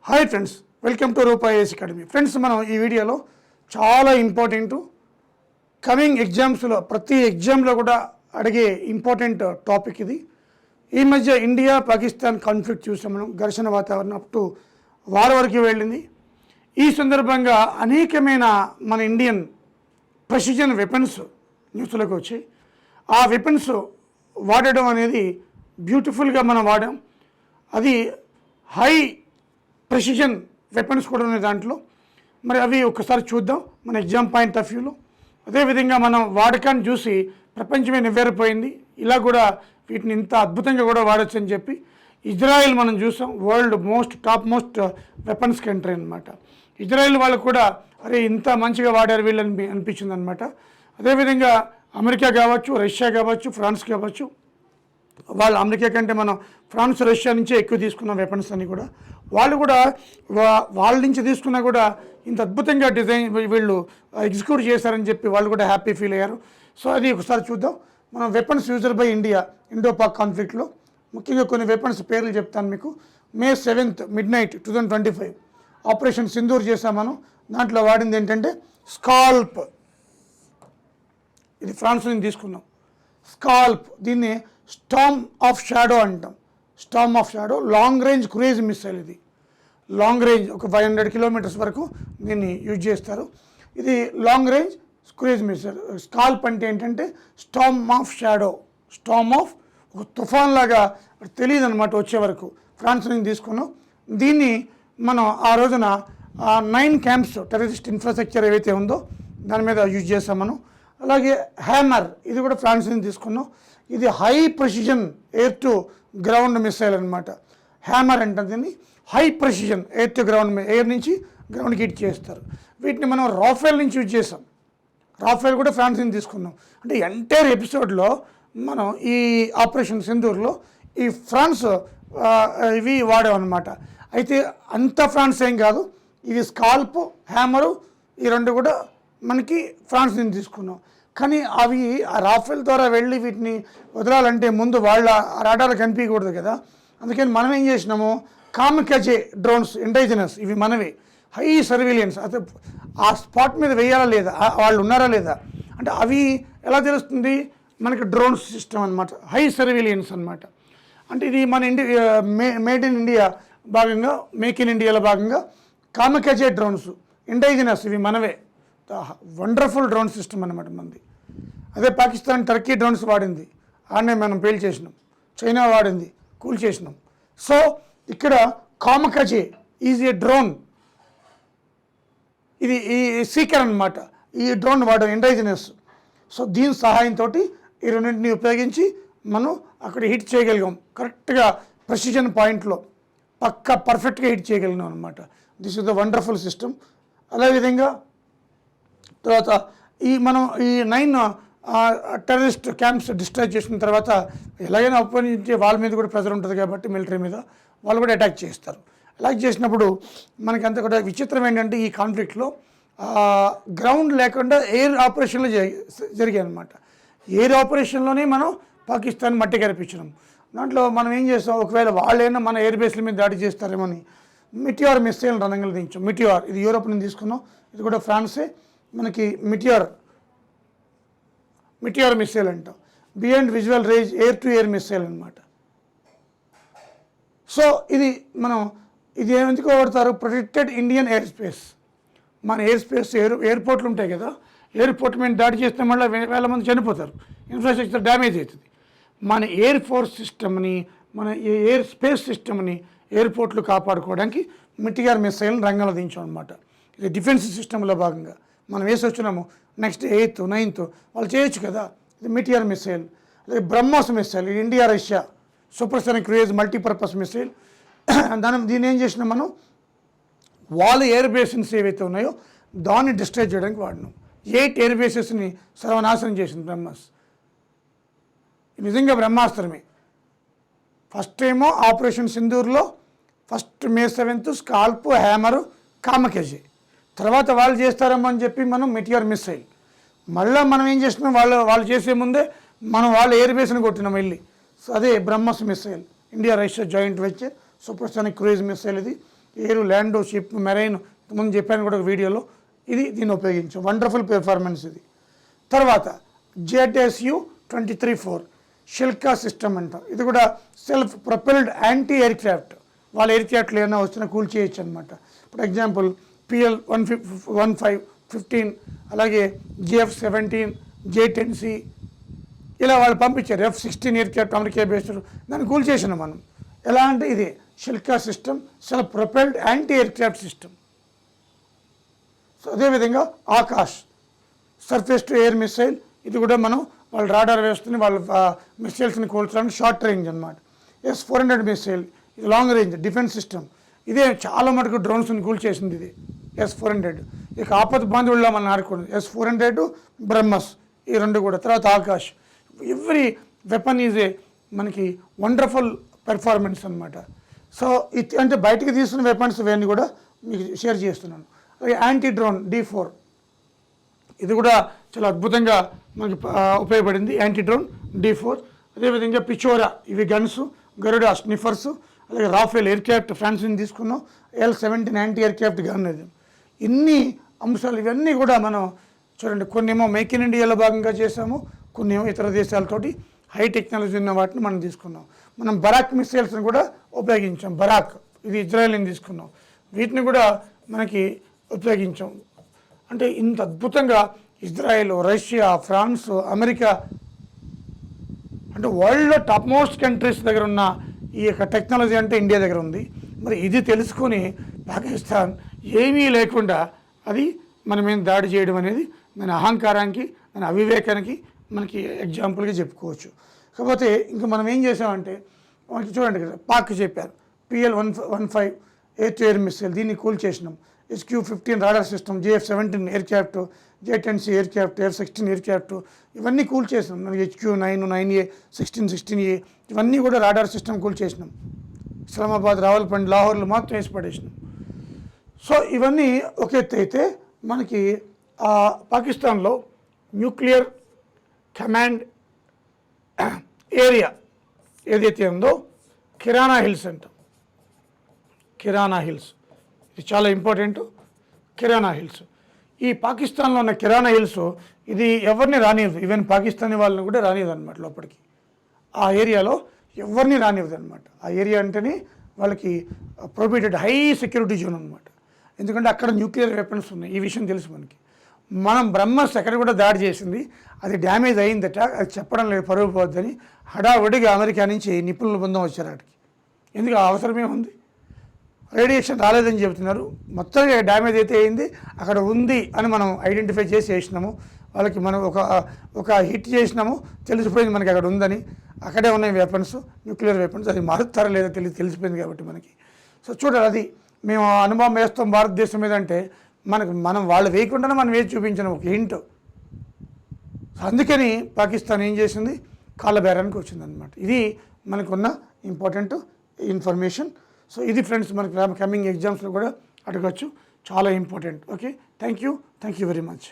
Hi friends, welcome to Rupa IAS academy. Friends, మనం ఈ వీడియోలో చాలా ఇంపార్టెంట్ కమింగ్ ఎగ్జామ్స్లో ప్రతి ఎగ్జామ్లో కూడా అడిగే ఇంపార్టెంట్ టాపిక్ ఇది. ఈ మధ్య ఇండియా పాకిస్తాన్ కాన్ఫ్లిక్ట్ చూసాం మనం, ఘర్షణ వాతావరణం అప్ టు వార్ వరకు వెళ్ళింది. ఈ సందర్భంగా అనేకమైన మన ఇండియన్ ప్రెసిజన్ వెపన్స్ న్యూస్లోకి వచ్చాయి. ఆ వెపన్స్ వాడడం అనేది బ్యూటిఫుల్గా మనం వాడాం. అది హై ప్రెసిషన్ వెపన్స్ కూడా ఉన్నాయి దాంట్లో. మరి అవి ఒకసారి చూద్దాం మన ఎగ్జామ్ పాయింట్ ఆఫ్ వ్యూలో. అదేవిధంగా మనం వాడకాన్ని చూసి ప్రపంచమే నివ్వెరపోయింది. ఇలా కూడా వీటిని ఇంత అద్భుతంగా కూడా వాడచ్చు అని చెప్పి ఇజ్రాయెల్ మనం చూసాం, world top most weapons country అనమాట. ఇజ్రాయెల్ వాళ్ళు కూడా అరే ఇంత మంచిగా వాడారు వీళ్ళని అనిపించింది అనమాట. అదేవిధంగా అమెరికా కావచ్చు, రష్యా కావచ్చు, ఫ్రాన్స్ కావచ్చు, వాళ్ళు అమెరికా కంటే మనం ఫ్రాన్స్, రష్యా నుంచే ఎక్కువ తీసుకున్న వెపన్స్ అని కూడా వాళ్ళు కూడా వాళ్ళ నుంచి తీసుకున్నా కూడా ఇంత అద్భుతంగా డిజైన్ వీళ్ళు ఎగ్జిక్యూట్ చేశారని చెప్పి వాళ్ళు కూడా హ్యాపీ ఫీల్ అయ్యారు. సో అది ఒకసారి చూద్దాం. మనం weapons used by India Indo Pak కాన్ఫ్లిక్ట్లో ముఖ్యంగా కొన్ని వెపన్స్ పేర్లు చెప్తాను మీకు. May 7th midnight 2025 operation Sindoor చేసాం మనం. దాంట్లో వాడింది ఏంటంటే స్కాల్ప్. ఇది ఫ్రాన్స్ నుంచి తీసుకున్నాం. స్కాల్ప్, దీన్ని స్టార్మ్ ఆఫ్ షాడో అంటాం. Storm of shadow long range cruise missile. ఇది లాంగ్ రేంజ్ ఒక 500 కిలోమీటర్స్ వరకు దీన్ని యూజ్ చేస్తారు. ఇది long range cruise missile. Scalp అంటే ఏంటంటే Storm of shadow, Storm of ఒక తుఫాన్ లాగా తెలియదు అనమాట వచ్చే వరకు. ఫ్రాన్స్ నుంచి తీసుకున్నాం. దీన్ని మనం ఆ రోజున 9 క్యాంప్స్ టెర్రరిస్ట్ ఇన్ఫ్రాస్ట్రక్చర్ ఏవైతే ఉందో దాని మీద యూజ్ చేసాం మనం. అలాగే హ్యామర్, ఇది కూడా ఫ్రాన్స్ నుంచి తీసుకున్నాం. ఇది high precision air to ground missile అనమాట. హ్యామర్ అంటే దీన్ని high precision air to ground, air నుంచి గ్రౌండ్కి హిట్ చేస్తారు. వీటిని మనం రాఫెల్ నుంచి యూజ్ చేసాం. రాఫెల్ కూడా ఫ్రాన్స్ నుంచి తీసుకున్నాం. అంటే ఎంటైర్ ఎపిసోడ్లో మనం ఈ ఆపరేషన్ సింధూర్లో ఈ ఫ్రాన్స్ ఇవి వాడామన్నమాట. అయితే అంత ఫ్రాన్స్ ఏం కాదు, ఇవి స్కాల్ప్, హ్యామరు, ఈ రెండు కూడా మనకి ఫ్రాన్స్ నుంచి తీసుకున్నాం. కానీ అవి రాఫెల్ ద్వారా వెళ్ళి వీటిని వదలాలంటే ముందు వాళ్ళ రాడార్ కనిపించకూడదు కదా. అందుకని మనం ఏం చేసినాము, కామికాజే డ్రోన్స్, ఇండైజినస్, ఇవి మనవి, హై సర్వేలియన్స్. అదే ఆ స్పాట్ మీద వేయాలా లేదా, వాళ్ళు ఉన్నారా లేదా అంటే అవి ఎలా తెలుస్తుంది మనకి, డ్రోన్స్ సిస్టమ్ అనమాట, హై సర్వేలియన్స్ అనమాట. అంటే ఇది మన మేడ్ ఇన్ ఇండియా భాగంగా, మేక్ ఇన్ ఇండియాలో భాగంగా కామికాజే డ్రోన్స్, ఇండైజినస్, ఇవి మనవే. వండర్ఫుల్ డ్రోన్ సిస్టమ్ అనమాట మనది. అదే పాకిస్తాన్ టర్కీ డ్రోన్స్ వాడింది, ఆడనే మనం పేల్ చేసినాం. చైనా వాడింది, కూల్ చేసినాం. సో ఇక్కడ కామికాజే ఈజ్ ఏ డ్రోన్, ఇది ఈ సీకర్ అనమాట. ఈ డ్రోన్ వాడడం ఇండైజినస్. సో దీని సహాయంతో ఈ రెండింటిని ఉపయోగించి మనం అక్కడ హిట్ చేయగలిగాం. కరెక్ట్గా ప్రెసిషన్ పాయింట్లో పక్కా పర్ఫెక్ట్గా హిట్ చేయగలిగాం అనమాట. This is the wonderful system. అదేవిధంగా తర్వాత మనం ఈ 9 టెర్రరిస్ట్ క్యాంప్స్ డిస్ట్రాయ్ చేసిన తర్వాత ఎలాగైనా ఉపయోగించే వాళ్ళ మీద కూడా ప్రెజర్ ఉంటుంది కాబట్టి మిలిటరీ మీద వాళ్ళు కూడా అటాక్ చేస్తారు. అటాక్ చేసినప్పుడు మనకి అంత కూడా విచిత్రం ఏంటంటే ఈ కాన్ఫ్లిక్ట్లో గ్రౌండ్ లేకుండా ఎయిర్ ఆపరేషన్లు జరిగాయి అనమాట. ఎయిర్ ఆపరేషన్లోనే మనం పాకిస్తాన్ మట్టి కనిపించినాం. దాంట్లో మనం ఏం చేస్తాం, ఒకవేళ వాళ్ళైనా మన ఎయిర్ బేస్ల మీద దాడి చేస్తారేమని మిటియార్ మిసైల్ రణంగా దించాం. మిటియార్, ఇది యూరోప్ నుంచి తీసుకున్నాం. ఇది కూడా ఫ్రాన్సే. మనకి మిటియార్ మిసైల్ అంటాం. Beyond visual range air to air missile అనమాట. సో ఇది ఇది ఎందుకు వాడతారు, ప్రొటెక్టెడ్ ఇండియన్ ఎయిర్ స్పేస్. మన ఎయిర్ స్పేస్, ఎయిర్పోర్ట్లు ఉంటాయి కదా, ఎయిర్పోర్ట్ మీద దాడి చేస్తే మళ్ళీ వేల మంది చనిపోతారు, ఇన్ఫ్రాస్ట్రక్చర్ డ్యామేజ్ అవుతుంది. మన ఎయిర్ ఫోర్స్ సిస్టమ్ని, మన ఎయిర్ స్పేస్ సిస్టమ్ని, ఎయిర్పోర్ట్లు కాపాడుకోవడానికి మిటియార్ మిసైల్ని రంగంలో దించాం అనమాట. ఇది డిఫెన్స్ సిస్టంలో భాగంగా మనం వేసి వచ్చినాము. నెక్స్ట్ 8th 9th వాళ్ళు చేయొచ్చు కదా. ఇది మిటియార్ మిసైల్. అలాగే BrahMos missile, India Russia supersonic cruise multipurpose missile. దీన్ని ఏం చేసినాం మనం, వాళ్ళ ఎయిర్ బేసెస్ ఏవైతే ఉన్నాయో దాన్ని డిస్ట్రాయ్ చేయడానికి వాడినాం. 8 ఎయిర్ బేసెస్ని సర్వనాశనం చేసింది బ్రహ్మాస్. నిజంగా బ్రహ్మాస్త్రమే. ఫస్ట్ ఏమో ఆపరేషన్ సింధూర్లో first May 7th SCALP, HAMMER, kamikaze. తర్వాత వాళ్ళు చేస్తారేమో అని చెప్పి మనం మిటియార్ మిసైల్. మళ్ళీ మనం ఏం చేస్తున్నాం, వాళ్ళు చేసే ముందే మనం వాళ్ళ ఎయిర్ బేస్ని కొట్టినాం వెళ్ళి. సో అదే BrahMos missile, India Russia joint venture supersonic cruise missile. ఇది ఎయిర్, ల్యాండ్, షిప్, మెరైన్, ముందు చెప్పాను కూడా ఒక వీడియోలో. దీన్ని ఉపయోగించాం. వండర్ఫుల్ పెర్ఫార్మెన్స్ ఇది. తర్వాత ZSU-23-4 షిల్కా సిస్టమ్ అంటాం. ఇది కూడా సెల్ఫ్ ప్రొపెల్డ్ యాంటీ ఎయిర్క్రాఫ్ట్. వాళ్ళ ఎయిర్క్రాఫ్ట్లు ఏమైనా వచ్చినా కూల్ చేయొచ్చు అనమాట. ఇప్పుడు ఎగ్జాంపుల్ PL-15, అలాగే GF-17, J-10C ఇలా వాళ్ళు పంపించారు. F-16 ఎయిర్క్రాఫ్ట్ అమెరికా బేస్డ్, దాన్ని కూల్ చేసినాం మనం. ఎలా అంటే ఇది Shilka system, self propelled anti aircraft system. So అదేవిధంగా Akash surface to air missile. ఇది కూడా మనం వాళ్ళ రాడార్ వ్యవస్థని వాళ్ళ మిసైల్స్ని కూల్చడానికి షార్ట్ రేంజ్ అనమాట. S-400 మిసైల్, ఇది లాంగ్ రేంజ్ డిఫెన్స్ సిస్టమ్. ఇదే చాలా మటుకు డ్రోన్స్ని కూల్ చేసింది ఇది S-400. ఇక ఆపత్ బాంధవుల్లో మనం ఆడుకోండి. S-400, బ్రహ్మస్, ఈ రెండు కూడా. తర్వాత Akash. Every weapon is a మనకి వండర్ఫుల్ పెర్ఫార్మెన్స్ అనమాట. సో ఇది అంటే బయటికి తీసుకున్న వెపన్స్ ఇవన్నీ కూడా మీకు షేర్ చేస్తున్నాను. అలాగే యాంటీ డ్రోన్ D4, ఇది కూడా చాలా అద్భుతంగా మనకి ఉపయోగపడింది. Anti drone D4. అదేవిధంగా పిచోరా, ఇవి గన్స్, గరుడ స్నిఫర్స్, అలాగే రాఫెల్ ఎయిర్క్రాఫ్ట్ ఫ్రాన్స్ నుంచి తీసుకున్నాం. L-17 anti aircraft gun. ఇది ఇన్ని అంశాలు ఇవన్నీ కూడా మనం చూడండి. కొన్ని ఏమో మేక్ ఇన్ ఇండియాలో భాగంగా చేసాము, కొన్ని ఏమో ఇతర దేశాలతోటి హై టెక్నాలజీ ఉన్న వాటిని మనం తీసుకున్నాం. మనం బరాక్ మిసైల్స్ని కూడా ఉపయోగించాం. బరాక్, ఇది ఇజ్రాయెల్ని తీసుకున్నాం. వీటిని కూడా మనకి ఉపయోగించాం. అంటే ఇంత అద్భుతంగా ఇజ్రాయెల్, రష్యా, ఫ్రాన్స్, అమెరికా అంటే వరల్డ్లో టాప్ మోస్ట్ కంట్రీస్ దగ్గర ఉన్న ఈ యొక్క టెక్నాలజీ అంటే ఇండియా దగ్గర ఉంది. మరి ఇది తెలుసుకొని పాకిస్తాన్ ఏమీ లేకుండా అది మన మీద దాడి చేయడం అనేది మన అహంకారానికి, మన అవివేకానికి మనకి ఎగ్జాంపుల్గా చెప్పుకోవచ్చు. కాకపోతే ఇంకా మనం ఏం చేసామంటే మనకి చూడండి కదా, పాక్ చెప్పారు PL-15 air to air missile, దీన్ని కూల్ చేసినాం. HQ-15 radar system, JF-17 aircraft, J-10C aircraft, F-16 aircraft, ఇవన్నీ కూల్ చేసినాం. మనకి HQ-9, 9A, 16, 16A ఇవన్నీ కూడా రాడార్ సిస్టమ్ కూల్ చేసినాం. ఇస్లామాబాద్, రావల్పిండి, లాహోర్లు మాత్రం వేసి పడేసినాం. సో ఇవన్నీ ఒక ఎత్తు అయితే మనకి పాకిస్తాన్లో న్యూక్లియర్ కమాండ్ ఏరియా ఏదైతే ఉందో కిరాణా హిల్స్ అంటాం. కిరాణా హిల్స్ ఇది చాలా ఇంపార్టెంట్. కిరాణా హిల్స్, ఈ పాకిస్తాన్లో ఉన్న కిరాణా హిల్స్ ఇది ఎవరిని రానివ్వదు. ఈవెన్ పాకిస్తానీ వాళ్ళని కూడా రానివ్వదు అనమాట లోపలికి. ఆ ఏరియాలో ఎవరిని రానివ్వదు అనమాట. ఆ ఏరియా అంటేనే వాళ్ళకి ప్రొహిబిటెడ్ హై సెక్యూరిటీ జోన్ అనమాట. ఎందుకంటే అక్కడ న్యూక్లియర్ వెపన్స్ ఉన్నాయి. ఈ విషయం తెలుసు మనకి. మనం బ్రహ్మస్ ఎక్కడ కూడా దాడి చేసింది, అది డ్యామేజ్ అయిందట, అది చెప్పడం లేదు, పరుగు పోద్దని హడావుడిగా అమెరికా నుంచి నిపుణుల బృందం వచ్చారు అక్కడికి. ఎందుకు అవసరమే ఉంది, రేడియేషన్ రాలేదని చెబుతున్నారు. మొత్తంగా డ్యామేజ్ అయితే అయింది, అక్కడ ఉంది అని మనం ఐడెంటిఫై చేసి వేసినాము. వాళ్ళకి మనం ఒక హిట్ చేసినాము, తెలిసిపోయింది మనకి అక్కడ ఉందని. అక్కడే ఉన్నాయి వెపన్స్, న్యూక్లియర్ వెపన్స్. అది మారుతారా లేదా తెలిసిపోయింది కాబట్టి మనకి. సో చూడాలి, అది మేము అనుభవం వేస్తాం భారతదేశం మీద అంటే మనం వాళ్ళు వేయకుండానే మనం వేసి చూపించాము ఒక హింట్. అందుకని పాకిస్తాన్ ఏం చేసింది, కాళ్ళ బేరానికి వచ్చిందనమాట. ఇది మనకున్న ఇంపార్టెంట్ ఇన్ఫర్మేషన్. సో ఇది ఫ్రెండ్స్, మనకి కమింగ్ ఎగ్జామ్స్లో కూడా అడగచ్చు, చాలా important. Okay, thank you very much.